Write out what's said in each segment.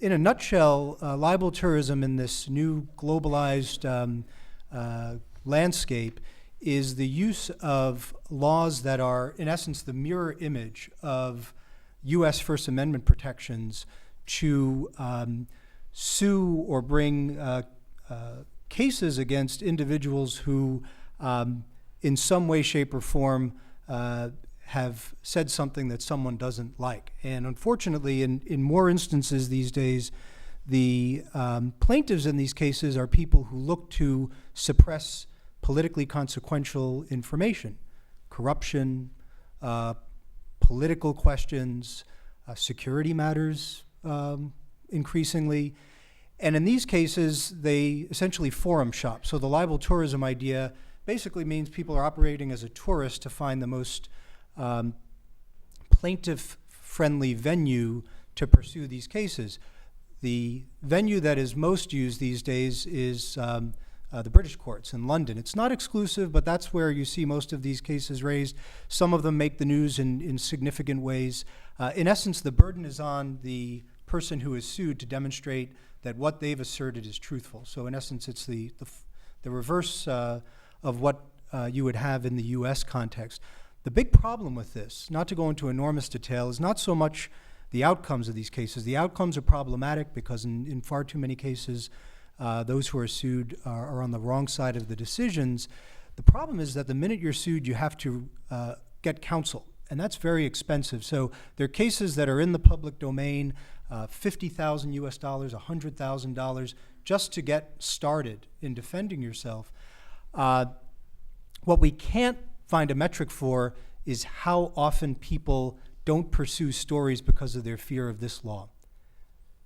in a nutshell, libel tourism in this new globalized landscape is the use of laws that are, in essence, the mirror image of U.S. First Amendment protections to sue or bring cases against individuals who, in some way, shape, or form, have said something that someone doesn't like. And unfortunately, in more instances these days, the plaintiffs in these cases are people who look to suppress politically consequential information, corruption, political questions, security matters increasingly. And in these cases, they essentially forum shop. So the libel tourism idea basically means people are operating as a tourist to find the most plaintiff-friendly venue to pursue these cases. The venue that is most used these days is the British courts in London. It's not exclusive, but that's where you see most of these cases raised. Some of them make the news in significant ways. In essence, the burden is on the person who is sued to demonstrate that what they've asserted is truthful. So in essence, it's the reverse of what you would have in the US context. The big problem with this, not to go into enormous detail, is not so much the outcomes of these cases. The outcomes are problematic because in far too many cases, those who are sued are on the wrong side of the decisions. The problem is that the minute you're sued, you have to get counsel, and that's very expensive. So there are cases that are in the public domain, $50,000 US, $100,000, just to get started in defending yourself. What we can't find a metric for is how often people don't pursue stories because of their fear of this law.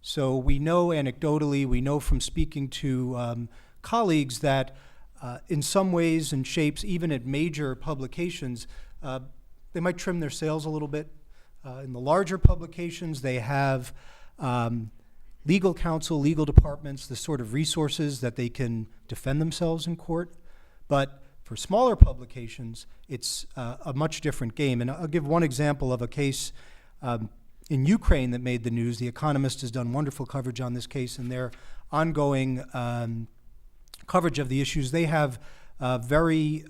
So we know anecdotally, we know from speaking to colleagues that in some ways and shapes, even at major publications, they might trim their sails a little bit. In the larger publications, they have legal counsel, legal departments, the sort of resources that they can defend themselves in court. But for smaller publications, it's a much different game. And I'll give one example of a case in Ukraine that made the news. The Economist has done wonderful coverage on this case, and their ongoing coverage of the issues. They have very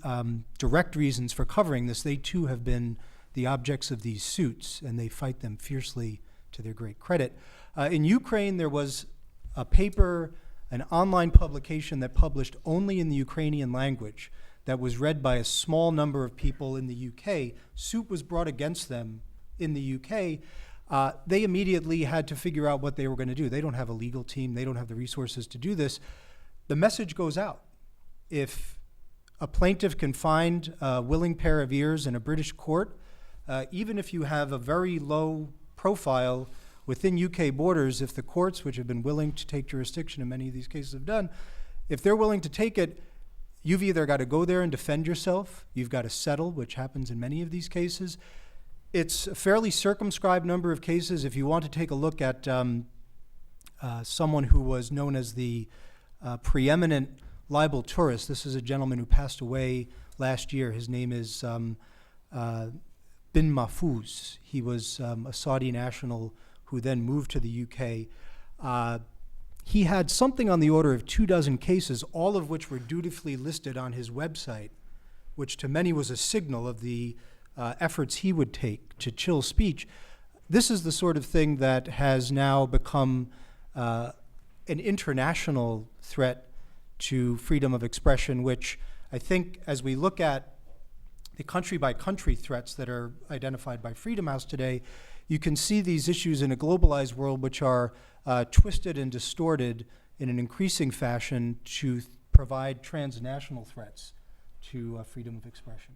direct reasons for covering this. They too have been the objects of these suits, and they fight them fiercely to their great credit. In Ukraine, there was a paper, an online publication that published only in the Ukrainian language that was read by a small number of people in the UK. Suit was brought against them in the UK. They immediately had to figure out what they were going to do. They don't have a legal team. They don't have the resources to do this. The message goes out. If a plaintiff can find a willing pair of ears in a British court, even if you have a very low profile within UK borders, if the courts, which have been willing to take jurisdiction, and many of these cases have done, if they're willing to take it, you've either got to go there and defend yourself, you've got to settle, which happens in many of these cases. It's a fairly circumscribed number of cases. If you want to take a look at someone who was known as the preeminent libel tourist, this is a gentleman who passed away last year. His name is Bin Mahfouz. He was a Saudi national who then moved to the UK. He had something on the order of 24 cases, all of which were dutifully listed on his website, which to many was a signal of the efforts he would take to chill speech. This is the sort of thing that has now become an international threat to freedom of expression, which I think as we look at the country-by-country threats that are identified by Freedom House today, you can see these issues in a globalized world which are twisted and distorted in an increasing fashion to provide transnational threats to freedom of expression.